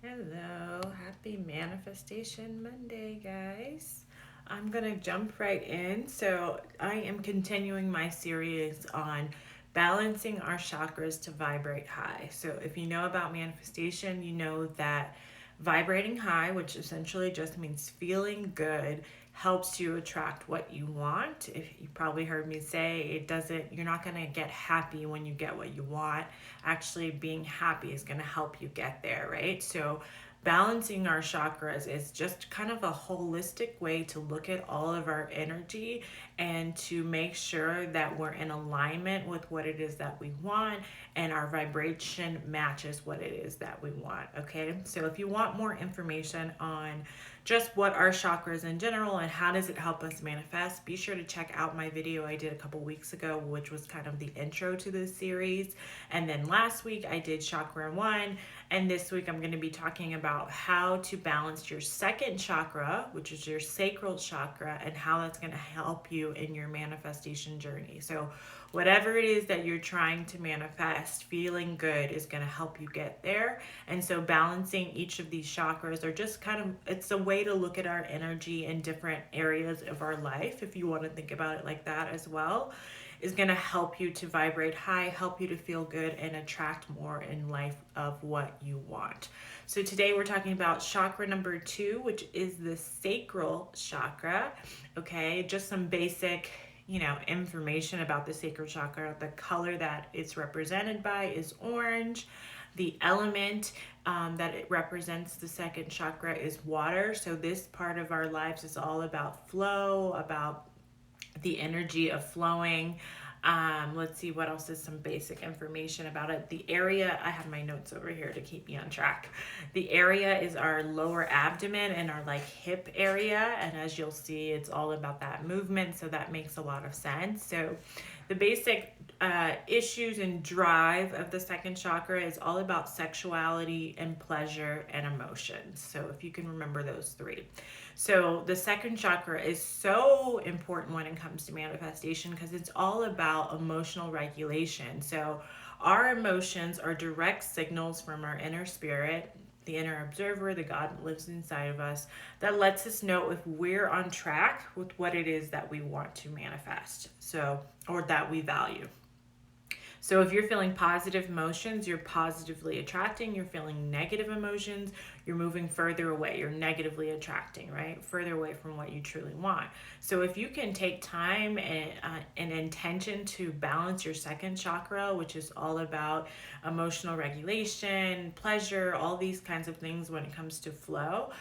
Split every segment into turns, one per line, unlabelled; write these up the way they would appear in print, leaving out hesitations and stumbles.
Hello, happy Manifestation Monday, guys. I'm gonna jump right in. So, I am continuing my series on balancing our chakras to vibrate high. So, if you know about manifestation, you know that vibrating high, which essentially just means feeling good, helps you attract what you want. If you probably heard me say, you're not going to get happy when you get what you want. Actually, being happy is going to help you get there, right? So balancing our chakras is just kind of a holistic way to look at all of our energy and to make sure that we're in alignment with what it is that we want and our vibration matches what it is that we want. Okay, so if you want more information on just what are chakras in general and how does it help us manifest, be sure to check out my video I did a couple weeks ago, which was kind of the intro to this series. And then last week I did chakra 1, and this week I'm going to be talking about how to balance your second chakra, which is your sacral chakra, and how that's going to help you in your manifestation journey. So whatever it is that you're trying to manifest, feeling good is going to help you get there. And so balancing each of these chakras are just kind of, it's a way to look at our energy in different areas of our life, if you want to think about it like that as well, is going to help you to vibrate high, help you to feel good, and attract more in life of what you want. So today we're talking about chakra number 2, which is the sacral chakra. Okay, just some basic information about the sacral chakra. The color that it's represented by is orange. The element that it represents, the second chakra, is water. So this part of our lives is all about flow, about the energy of flowing. Let's see what else is some basic information about it. The area, I have my notes over here to keep me on track. The area is our lower abdomen and our hip area. And as you'll see, it's all about that movement. So that makes a lot of sense. So the basic issues and drive of the second chakra is all about sexuality and pleasure and emotions. So if you can remember those three. So the second chakra is so important when it comes to manifestation because it's all about emotional regulation. So our emotions are direct signals from our inner spirit, the inner observer, the God that lives inside of us, that lets us know if we're on track with what it is that we want to manifest, or that we value. So if you're feeling positive emotions, you're positively attracting. You're feeling negative emotions, you're moving further away. You're negatively attracting, right? Further away from what you truly want. So if you can take time and intention to balance your second chakra, which is all about emotional regulation, pleasure, all these kinds of things when it comes to flow,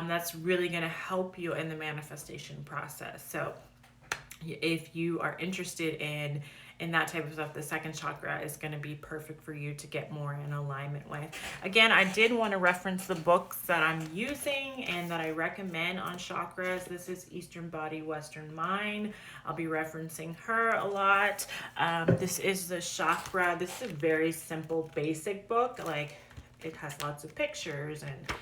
that's really going to help you in the manifestation process. So if you are interested in that type of stuff, the second chakra is going to be perfect for you to get more in alignment with. Again, I did want to reference the books that I'm using and that I recommend on chakras. This is Eastern Body, Western Mind. I'll be referencing her a lot. This is the chakra. This is a very simple, basic book. It has lots of pictures and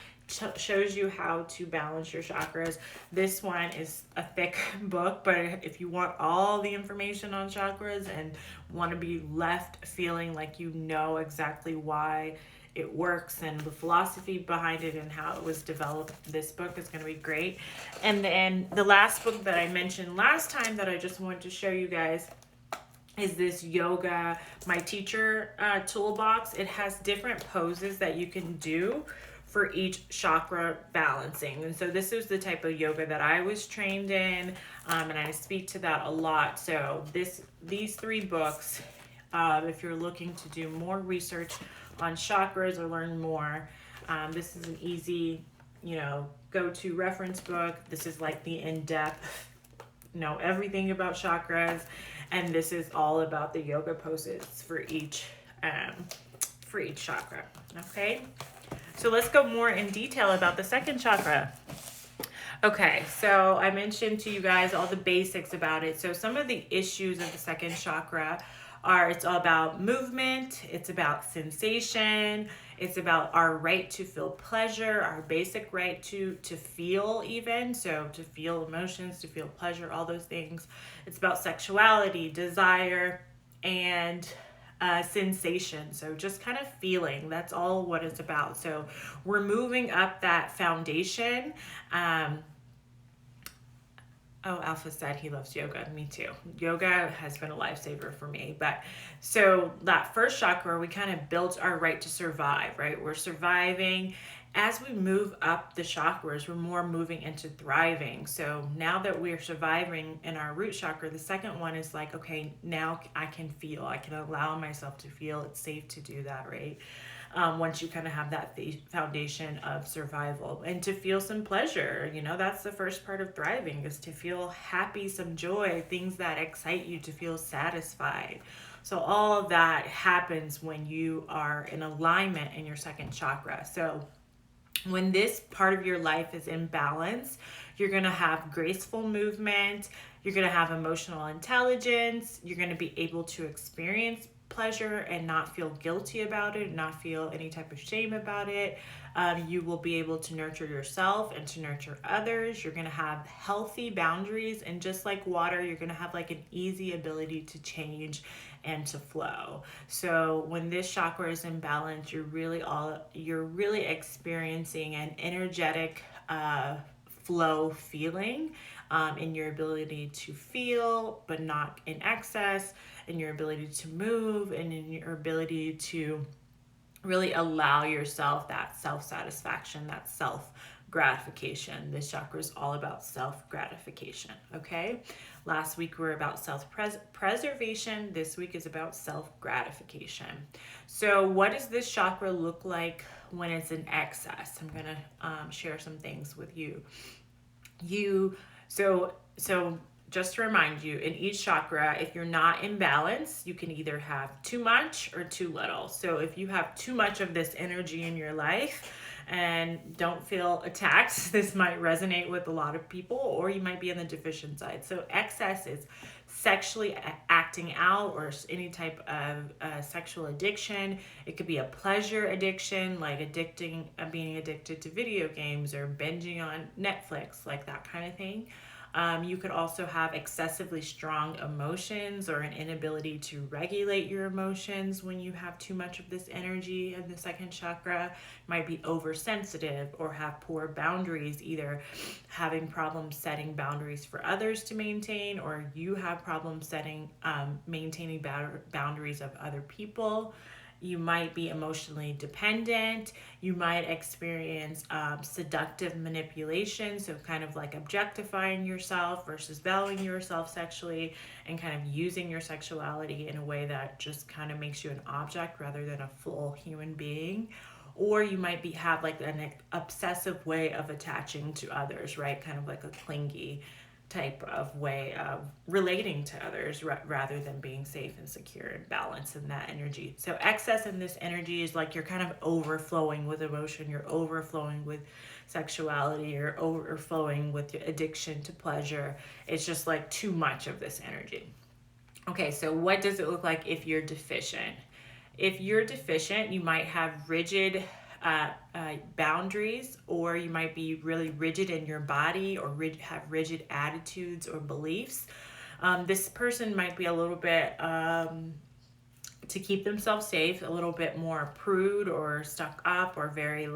shows you how to balance your chakras. This one is a thick book, but if you want all the information on chakras and want to be left feeling like you know exactly why it works and the philosophy behind it and how it was developed, this book is going to be great. And then the last book that I mentioned last time that I just wanted to show you guys is this yoga, my teacher toolbox. It has different poses that you can do for each chakra balancing. And so this is the type of yoga that I was trained in, and I speak to that a lot. So these 3 books, if you're looking to do more research on chakras or learn more, this is an easy, go-to reference book. This is like the in-depth, everything about chakras, and this is all about the yoga poses for each chakra. Okay. So let's go more in detail about the second chakra. Okay, so I mentioned to you guys all the basics about it. So some of the issues of the second chakra are, it's all about movement, it's about sensation, it's about our right to feel pleasure, our basic right to feel even, so to feel emotions, to feel pleasure, all those things. It's about sexuality, desire, and sensation. So just kind of feeling, that's all what it's about. So we're moving up that foundation. Oh, Alpha said he loves yoga. Me too. Yoga has been a lifesaver for me. But so that first chakra, we kind of built our right to survive, right? We're surviving. As we move up the chakras, we're more moving into thriving. So now that we're surviving in our root chakra, the second one is like, okay, now I can feel, I can allow myself to feel. It's safe to do that, right? Once you kind of have that foundation of survival and to feel some pleasure. That's the first part of thriving, is to feel happy, some joy, things that excite you, to feel satisfied. So all of that happens when you are in alignment in your second chakra. So when this part of your life is in balance, you're going to have graceful movement, you're going to have emotional intelligence, you're going to be able to experience pleasure and not feel guilty about it, not feel any type of shame about it. You will be able to nurture yourself and to nurture others. You're going to have healthy boundaries, and just like water, you're going to have like an easy ability to change and to flow. So when this chakra is in balance, you're really experiencing an energetic flow feeling, in your ability to feel, but not in excess, in your ability to move, and in your ability to really allow yourself that self-satisfaction, that self-gratification. This chakra is all about self-gratification, okay? Last week we were about self-preservation. This week is about self-gratification. So what does this chakra look like when it's in excess? I'm going to share some things with you. So just to remind you, in each chakra, if you're not in balance, you can either have too much or too little. So if you have too much of this energy in your life and don't feel attacked, this might resonate with a lot of people, or you might be on the deficient side. So excess is sexually acting out, or any type of sexual addiction. It could be a pleasure addiction, like being addicted to video games or binging on Netflix, like that kind of thing. You could also have excessively strong emotions, or an inability to regulate your emotions when you have too much of this energy in the second chakra. You might be oversensitive or have poor boundaries, either having problems setting boundaries for others to maintain, or you have problems maintaining boundaries of other people. You might be emotionally dependent. You might experience seductive manipulation, so kind of like objectifying yourself versus valuing yourself sexually, and kind of using your sexuality in a way that just kind of makes you an object rather than a full human being. Or you might have like an obsessive way of attaching to others, right? Kind of like a clingy type of way of relating to others, rather than being safe and secure and balanced in that energy. So excess in this energy is like you're kind of overflowing with emotion, you're overflowing with sexuality, you're overflowing with your addiction to pleasure. It's just like too much of this energy. Okay, so what does it look like if you're deficient? If you're deficient, you might have rigid boundaries, or you might be really rigid in your body, or have rigid attitudes or beliefs. This person might be a little bit, to keep themselves safe, a little bit more prude or stuck up, or very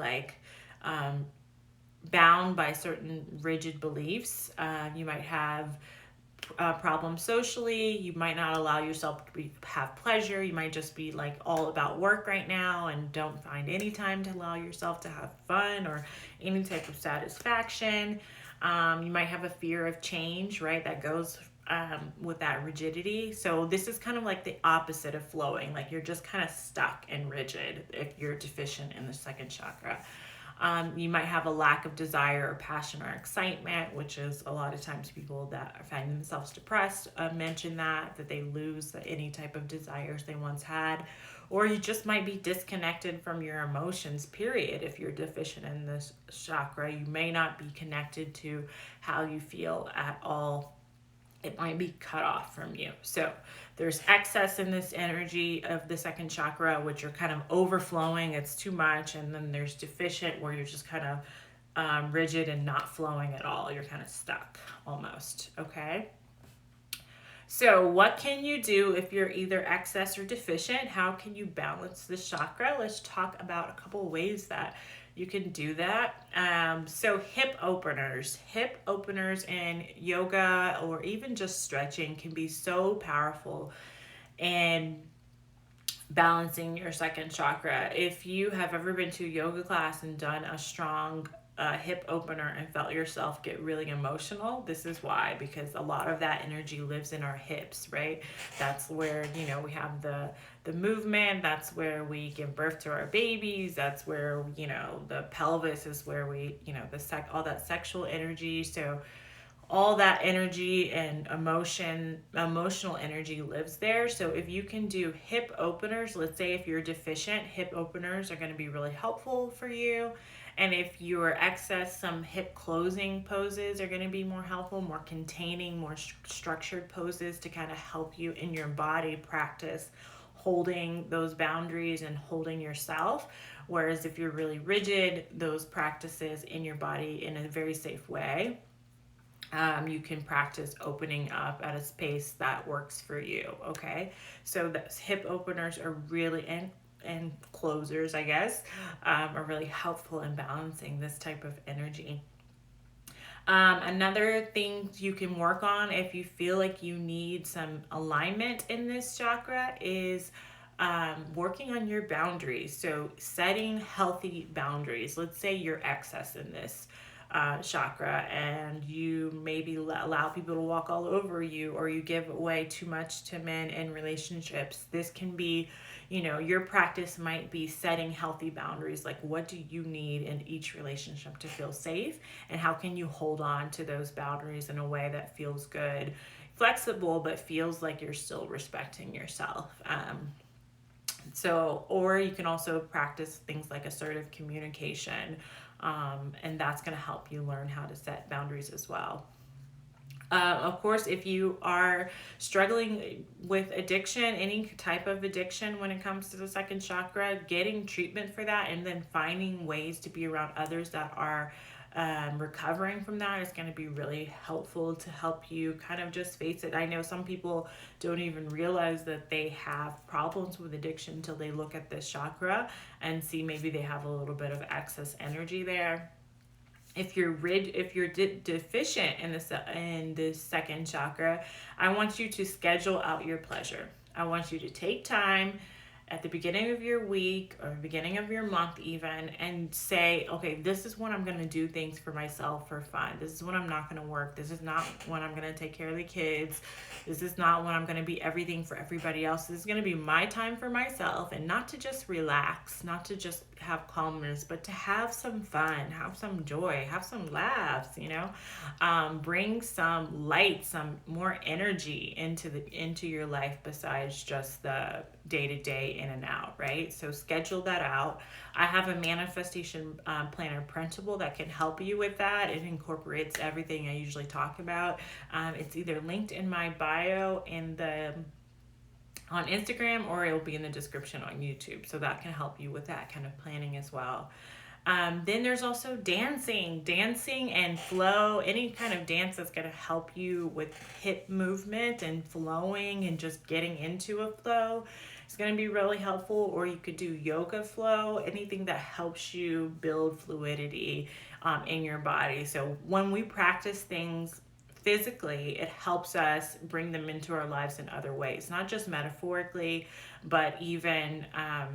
bound by certain rigid beliefs. You might have problems socially. You might not allow yourself to have pleasure. You might just be like all about work right now and don't find any time to allow yourself to have fun or any type of satisfaction. You might have a fear of change, right? That goes with that rigidity. So this is kind of like the opposite of flowing. Like you're just kind of stuck and rigid if you're deficient in the second chakra. You might have a lack of desire or passion or excitement, which is a lot of times people that find themselves depressed mention that they lose any type of desires they once had. Or you just might be disconnected from your emotions, period. If you're deficient in this chakra, you may not be connected to how you feel at all. It might be cut off from you. So there's excess in this energy of the second chakra, which you're kind of overflowing, it's too much. And then there's deficient, where you're just kind of rigid and not flowing at all. You're kind of stuck almost, okay? So, what can you do if you're either excess or deficient? How can you balance the chakra? Let's talk about a couple of ways that you can do that. So, hip openers in yoga or even just stretching can be so powerful and balancing your second chakra. If you have ever been to a yoga class and done a strong hip opener and felt yourself get really emotional, this is why, because a lot of that energy lives in our hips, right? That's where, we have the movement, that's where we give birth to our babies, that's where, the pelvis is where we, all that sexual energy. So all that energy and emotional energy lives there. So if you can do hip openers, let's say if you're deficient, hip openers are going to be really helpful for you. And if you are excess, some hip closing poses are going to be more helpful, more containing, more structured poses to kind of help you in your body practice holding those boundaries and holding yourself. Whereas if you're really rigid, those practices in your body in a very safe way, you can practice opening up at a space that works for you. Okay, so the hip openers are really, and closers, I guess, are really helpful in balancing this type of energy. Another thing you can work on if you feel like you need some alignment in this chakra is working on your boundaries. So, setting healthy boundaries. Let's say you're excess in this chakra and you maybe allow people to walk all over you, or you give away too much to men in relationships. This can be, your practice might be setting healthy boundaries. Like, what do you need in each relationship to feel safe? And how can you hold on to those boundaries in a way that feels good, flexible, but feels like you're still respecting yourself? Or you can also practice things like assertive communication, and that's going to help you learn how to set boundaries as well. Of course, if you are struggling with addiction, any type of addiction when it comes to the second chakra, getting treatment for that and then finding ways to be around others that are recovering from that is going to be really helpful to help you kind of just face it. I know some people don't even realize that they have problems with addiction until they look at this chakra and see maybe they have a little bit of excess energy there. If you're deficient in the second chakra, I want you to schedule out your pleasure. I want you to take time at the beginning of your week or beginning of your month even, and say, okay, this is when I'm going to do things for myself for fun. This is when I'm not going to work. This is not when I'm going to take care of the kids. This is not when I'm going to be everything for everybody else. This is going to be my time for myself, and not to just relax, not to just have calmness, but to have some fun, have some joy, have some laughs, bring some light, some more energy into your life besides just the day-to-day in and out, right? So schedule that out. I have a manifestation planner printable that can help you with that. It incorporates everything I usually talk about. It's either linked in my bio on Instagram, or it'll be in the description on YouTube. So that can help you with that kind of planning as well. Then there's also dancing and flow. Any kind of dance that's going to help you with hip movement and flowing and just getting into a flow. It's going to be really helpful. Or you could do yoga flow, anything that helps you build fluidity in your body. So when we practice things physically, it helps us bring them into our lives in other ways, not just metaphorically, but even, I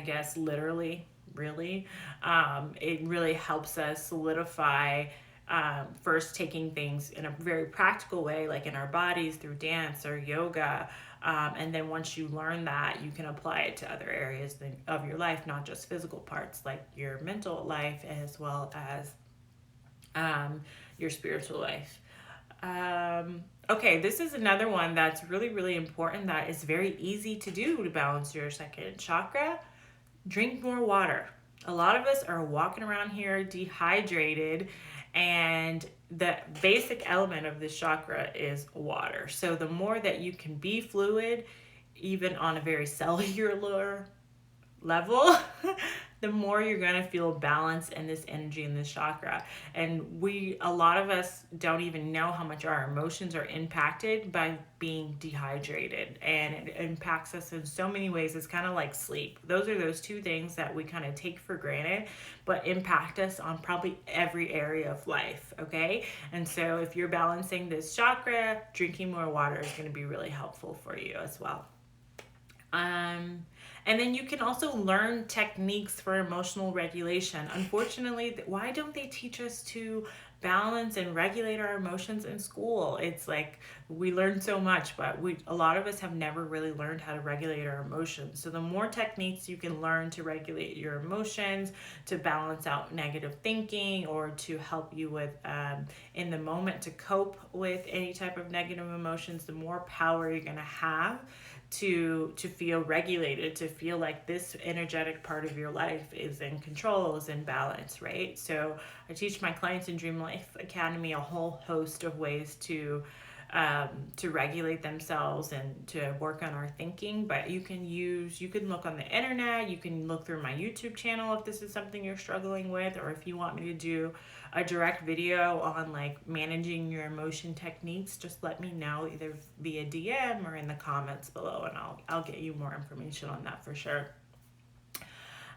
guess, literally, really. It really helps us solidify, first taking things in a very practical way, like in our bodies through dance or yoga. And then once you learn that, you can apply it to other areas of your life, not just physical parts, like your mental life as well as your spiritual life. Okay, this is another one that's really, really important, that is very easy to do to balance your second chakra. Drink more water. A lot of us are walking around here dehydrated, and the basic element of this chakra is water. So the more that you can be fluid, even on a very cellular level, the more you're going to feel balance in this energy in this chakra. And a lot of us don't even know how much our emotions are impacted by being dehydrated, and it impacts us in so many ways. It's kind of like sleep. Those two things that we kind of take for granted but impact us on probably every area of life. Okay, and so if you're balancing this chakra, drinking more water is going to be really helpful for you as well. And then you can also learn techniques for emotional regulation. Unfortunately, why don't they teach us to balance and regulate our emotions in school? It's like we learn so much, but a lot of us have never really learned how to regulate our emotions. So the more techniques you can learn to regulate your emotions, to balance out negative thinking, or to help you with in the moment to cope with any type of negative emotions, the more power you're going to have to feel regulated, to feel like this energetic part of your life is in control, is in balance, right? So I teach my clients in Dream Life Academy a whole host of ways to regulate themselves and to work on our thinking. But you can look on the internet, you can look through my YouTube channel if this is something you're struggling with, or if you want me to do a direct video on like managing your emotion techniques, just let me know either via DM or in the comments below, and I'll get you more information on that for sure.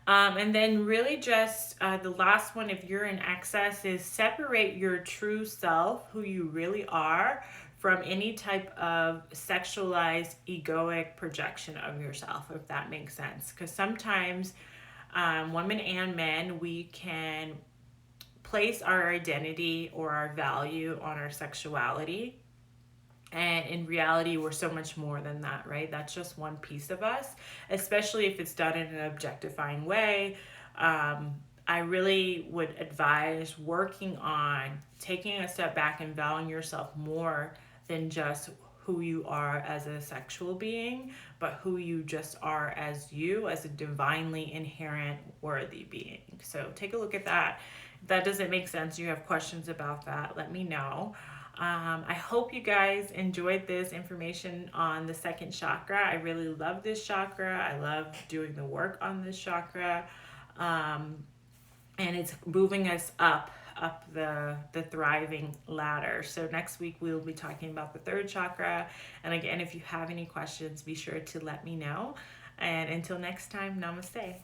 And then really just the last one, if you're in excess, is separate your true self, who you really are, from any type of sexualized egoic projection of yourself, if that makes sense. Because sometimes women and men, we can place our identity or our value on our sexuality. And in reality, we're so much more than that, right? That's just one piece of us, especially if it's done in an objectifying way. I really would advise working on taking a step back and valuing yourself more than just who you are as a sexual being, but who you just are as you, as a divinely inherent worthy being. So take a look at that. If that doesn't make sense, you have questions about that, let me know. I hope you guys enjoyed this information on the second chakra. I really love this chakra. I love doing the work on this chakra. And it's moving us up the thriving ladder. So next week we'll be talking about the third chakra. And again, if you have any questions, be sure to let me know. And until next time, namaste.